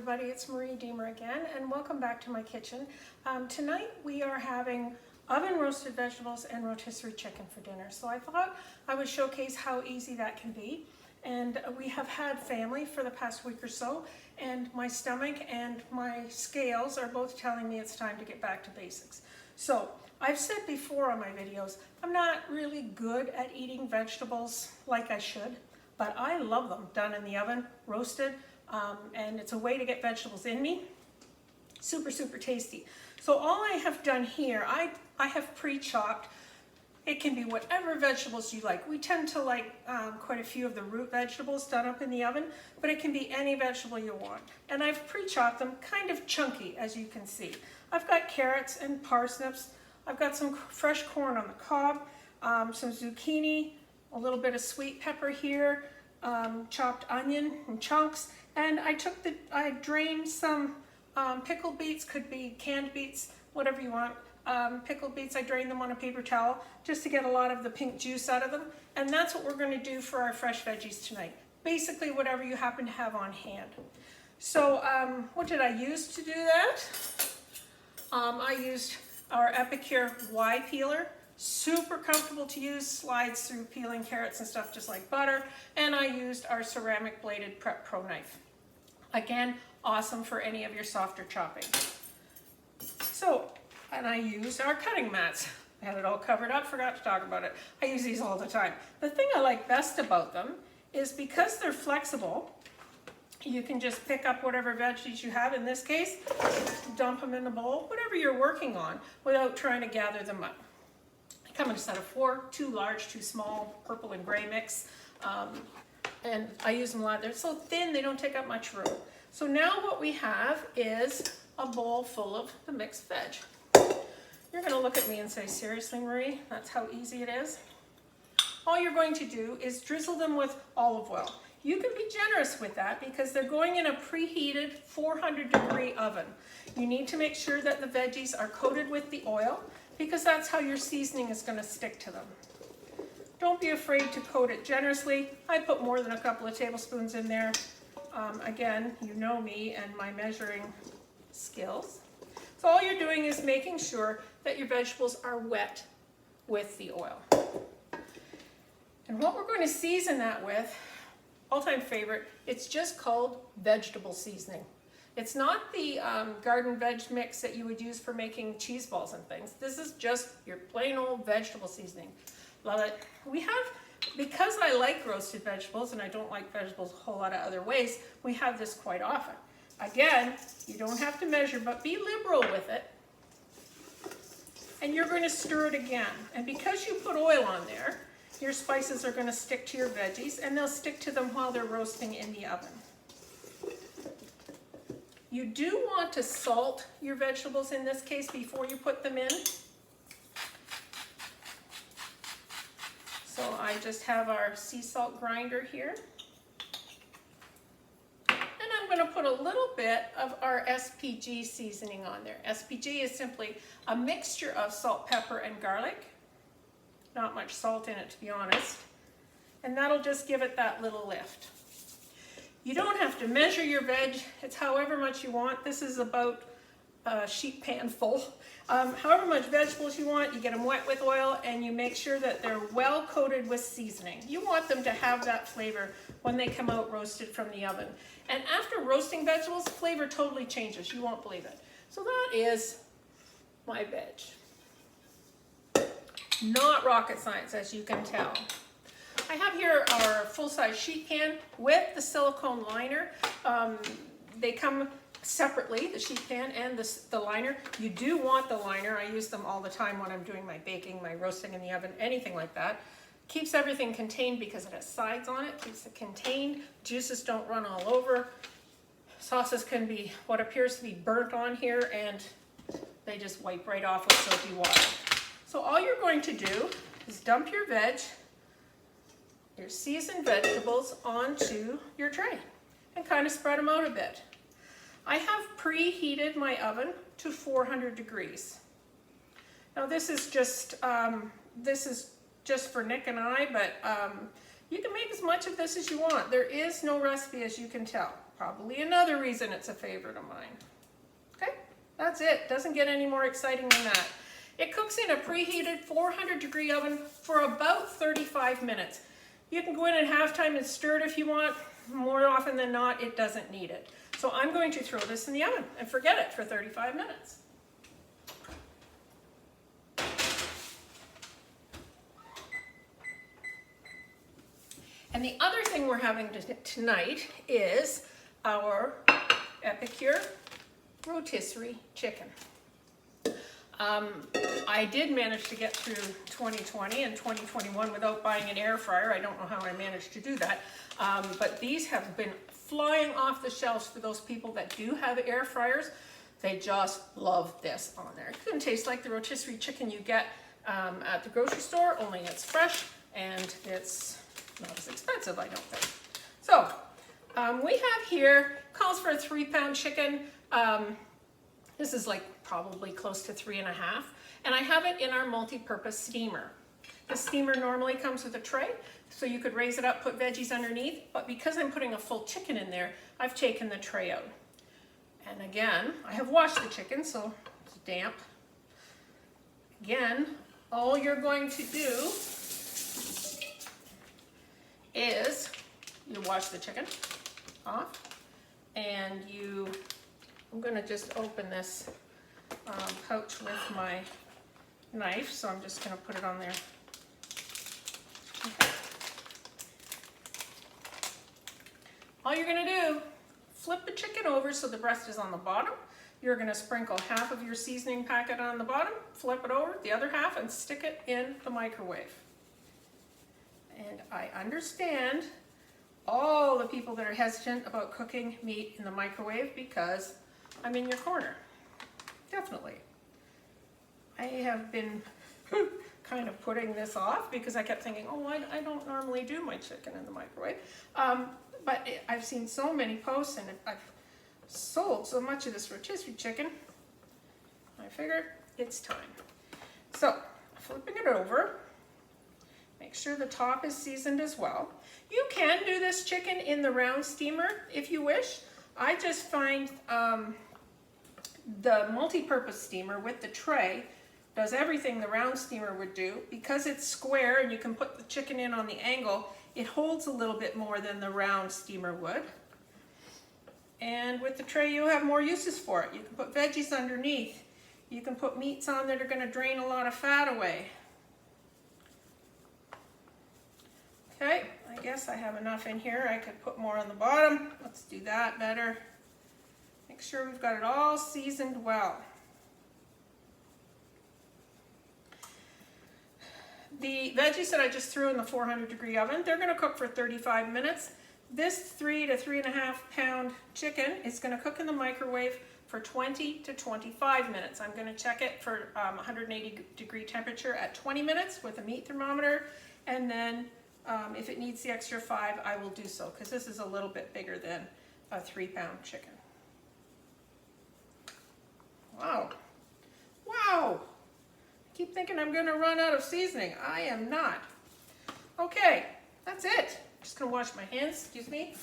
everybody, it's Diemer again, and welcome back to my kitchen. Tonight we are having oven roasted vegetables and rotisserie chicken for dinner. So I thought I would showcase how easy that can be. And we have had family for the past week or so, and my stomach and my scales are both telling me it's time to get back to basics. So I've said before on my videos, I'm not really good at eating vegetables like I should, but I love them done in the oven, roasted. And it's a way to get vegetables in me. Super, super tasty. So all I have done here, I have pre-chopped. It can be whatever vegetables you like. We tend to like quite a few of the root vegetables done up in the oven, but it can be any vegetable you want. And I've pre-chopped them kind of chunky, as you can see. I've got carrots and parsnips. I've got some fresh corn on the cob, some zucchini, a little bit of sweet pepper here, chopped onion in chunks. And I drained some pickled beets, could be canned beets, whatever you want. Pickled beets, I drained them on a paper towel just to get a lot of the pink juice out of them. And that's what we're going to do for our fresh veggies tonight. Basically whatever you happen to have on hand. So what did I use to do that? I used our EPICURE Y peeler. Super comfortable to use, slides through peeling carrots and stuff just like butter. And I used our ceramic bladed Prep Pro knife. Again, awesome for any of your softer chopping. So, and I used our cutting mats. I had it all covered up, forgot to talk about it. I use these all the time. The thing I like best about them is because they're flexible, you can just pick up whatever veggies you have, in this case, dump them in the bowl, whatever you're working on, without trying to gather them up. They come in a set of 4, 2 large, 2 small, purple and gray mix. And I use them a lot. They're so thin, they don't take up much room. So now what we have is a bowl full of the mixed veg. You're going to look at me and say, seriously, Marie, that's how easy it is? All you're going to do is drizzle them with olive oil. You can be generous with that because they're going in a preheated 400-degree oven. You need to make sure that the veggies are coated with the oil because that's how your seasoning is going to stick to them. Don't be afraid to coat it generously. I put more than a couple of tablespoons in there. Again, you know me and my measuring skills. So all you're doing is making sure that your vegetables are wet with the oil. And what we're going to season that with, all-time favorite, it's just called vegetable seasoning. It's not the garden veg mix that you would use for making cheese balls and things. This is just your plain old vegetable seasoning. Love it. We have, because I like roasted vegetables and I don't like vegetables a whole lot of other ways, we have this quite often. Again, you don't have to measure, but be liberal with it. And you're going to stir it again. And because you put oil on there, your spices are going to stick to your veggies and they'll stick to them while they're roasting in the oven. You do want to salt your vegetables in this case before you put them in. So I just have our sea salt grinder here. And I'm going to put a little bit of our SPG seasoning on there. SPG is simply a mixture of salt, pepper, and garlic. Not much salt in it, to be honest. And that'll just give it that little lift. You don't have to measure your veg. It's however much you want. This is about a sheet pan full. However much vegetables you want, you get them wet with oil and you make sure that they're well coated with seasoning. You want them to have that flavor when they come out roasted from the oven. And after roasting vegetables, flavor totally changes. You won't believe it. So that is my veg. Not rocket science, as you can tell. I have here our full-size sheet pan with the silicone liner. They come separately, the sheet pan and the liner. You do want the liner. I use them all the time when I'm doing my baking, my roasting in the oven, anything like that. Keeps everything contained because it has sides on it. Keeps it contained. Juices don't run all over. Sauces can be what appears to be burnt on here and they just wipe right off with soapy water. So all you're going to do is dump your veg, your seasoned vegetables onto your tray and kind of spread them out a bit. I have preheated my oven to 400 degrees. Now this is just for Nick and I, but You can make as much of this as you want. There is no recipe, as you can tell. Probably another reason it's a favorite of mine. Okay, that's it. Doesn't get any more exciting than that. It cooks in a preheated 400-degree oven for about 35 minutes. You can go in at halftime and stir it if you want. More often than not, it doesn't need it. So I'm going to throw this in the oven and forget it for 35 minutes. And the other thing we're having tonight is our EPICURE rotisserie chicken. I did manage to get through 2020 and 2021 without buying an air fryer. I don't know how I managed to do that. But these have been flying off the shelves for those people that do have air fryers. They just love this on there. It's going to taste like the rotisserie chicken you get at the grocery store, only it's fresh and it's not as expensive, I don't think. So we have here, calls for a 3-pound chicken. This is like probably close to 3.5. And I have it in our multi-purpose steamer. The steamer normally comes with a tray, so you could raise it up, put veggies underneath, but because I'm putting a full chicken in there, I've taken the tray out. And again, I have washed the chicken, so it's damp. Again, all you're going to do is you wash the chicken off, and I'm going to just open this pouch with my knife, so I'm just going to put it on there. Okay. All you're going to do, flip the chicken over so the breast is on the bottom. You're going to sprinkle half of your seasoning packet on the bottom, flip it over, the other half, and stick it in the microwave. And I understand all the people that are hesitant about cooking meat in the microwave because I'm in your corner. Definitely. I have been kind of putting this off because I kept thinking, oh, I don't normally do my chicken in the microwave. But I've seen so many posts and I've sold so much of this rotisserie chicken. I figured it's time. So, flipping it over, make sure the top is seasoned as well. You can do this chicken in the round steamer if you wish. I just find the multi-purpose steamer with the tray does everything the round steamer would do. Because it's square and you can put the chicken in on the angle, it holds a little bit more than the round steamer would. And with the tray, you have more uses for it. You can put veggies underneath. You can put meats on that are going to drain a lot of fat away. Okay, I guess I have enough in here. I could put more on the bottom. Let's do that better. Make sure we've got it all seasoned well. The veggies that I just threw in the 400-degree oven, they're going to cook for 35 minutes. This 3 to 3.5 pound chicken is going to cook in the microwave for 20 to 25 minutes. I'm going to check it for 180-degree temperature at 20 minutes with a meat thermometer, and then if it needs the extra 5, I will do so, because this is a little bit bigger than a 3-pound chicken. Wow. Wow. I keep thinking I'm going to run out of seasoning. I am not. Okay, that's it. Just going to wash my hands, excuse me.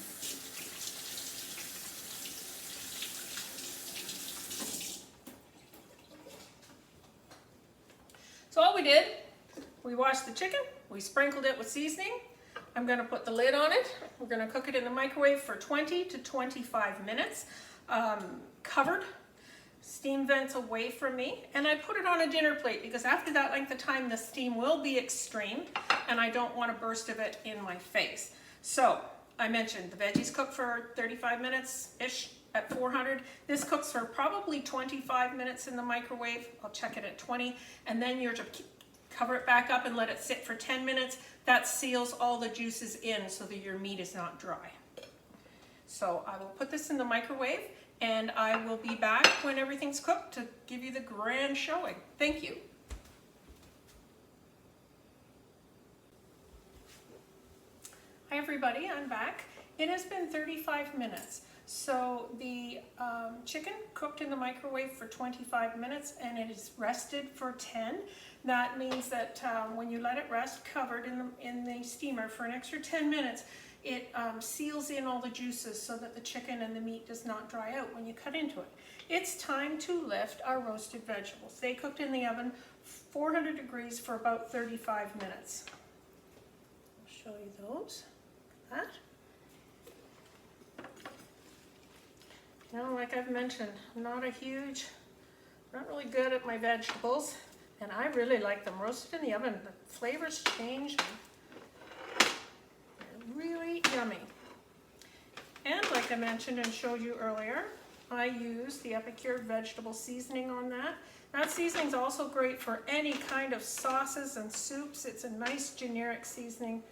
So all we did, we washed the chicken, we sprinkled it with seasoning. I'm going to put the lid on it. We're going to cook it in the microwave for 20 to 25 minutes, covered. Steam vents away from me, and I put it on a dinner plate because after that length of time the steam will be extreme and I don't want a burst of it in my face. So I mentioned the veggies cook for 35 minutes-ish at 400. This cooks for probably 25 minutes in the microwave. I'll check it at 20, and then you're to cover it back up and let it sit for 10 minutes. That seals all the juices in so that your meat is not dry. So I will put this in the microwave, and I will be back when everything's cooked to give you the grand showing. Thank you. Hi everybody, I'm back. It has been 35 minutes. So the chicken cooked in the microwave for 25 minutes and it is rested for 10. That means that when you let it rest covered in the steamer for an extra 10 minutes, it seals in all the juices so that the chicken and the meat does not dry out when you cut into it. It's time to lift our roasted vegetables. They cooked in the oven 400 degrees for about 35 minutes. I'll show you those. Look at that. Now, like I've mentioned, I'm not really good at my vegetables, and I really like them roasted in the oven. The flavors change. They're really yummy. And like I mentioned and showed you earlier, I use the EPICURE vegetable seasoning on that. That seasoning is also great for any kind of sauces and soups. It's a nice generic seasoning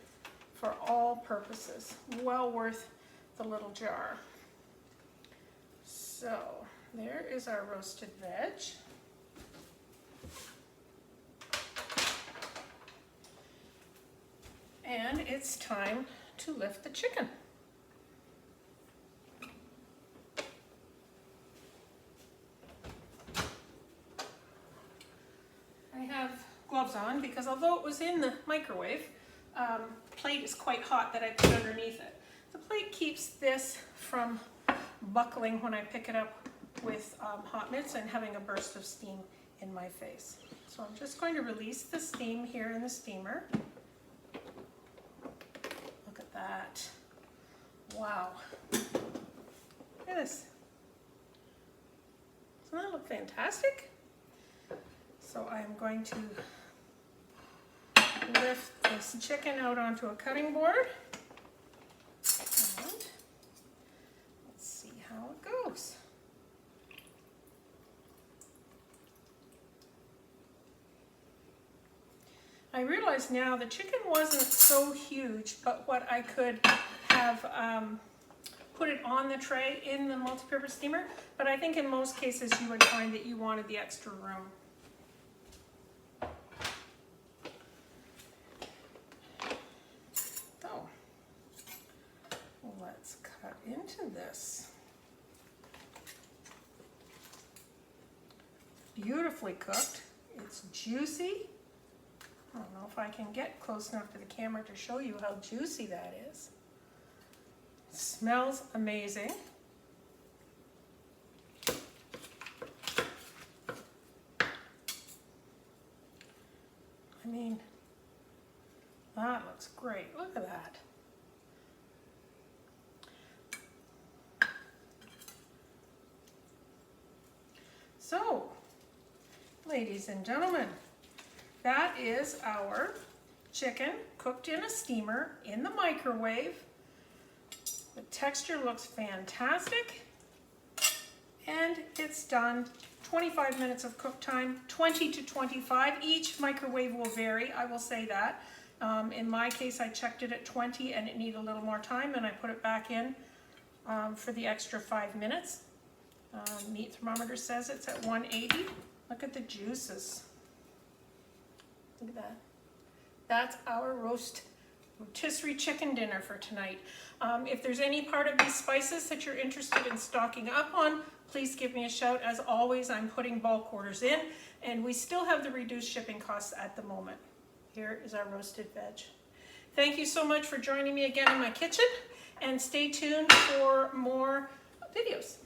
for all purposes. Well worth the little jar. So there is our roasted veg. And it's time to lift the chicken. I have gloves on because although it was in the microwave, plate is quite hot that I put underneath it. The plate keeps this from buckling when I pick it up with hot mitts and having a burst of steam in my face. So I'm just going to release the steam here in the steamer. Look at that. Wow. Look at this. Doesn't that look fantastic? So I am going to lift this chicken out onto a cutting board. And let's see how it goes. I realize now the chicken wasn't so huge, but what I could have put it on the tray in the multi-purpose steamer, but I think in most cases you would find that you wanted the extra room. So, let's cut into this. Beautifully cooked. It's juicy. I don't know if I can get close enough to the camera to show you how juicy that is. It smells amazing. I mean, that looks great. Look at that. So, ladies and gentlemen, that is our chicken cooked in a steamer in the microwave. The texture looks fantastic. And it's done. 25 minutes of cook time, 20 to 25. Each microwave will vary, I will say that. In my case, I checked it at 20 and it needed a little more time, and I put it back in for the extra 5 minutes. Meat thermometer says it's at 180. Look at the juices. Look at that. That's our rotisserie chicken dinner for tonight. If there's any part of these spices that you're interested in stocking up on, please give me a shout. As always, I'm putting bulk orders in, and we still have the reduced shipping costs at the moment. Here is our roasted veg. Thank you so much for joining me again in my kitchen, and stay tuned for more videos.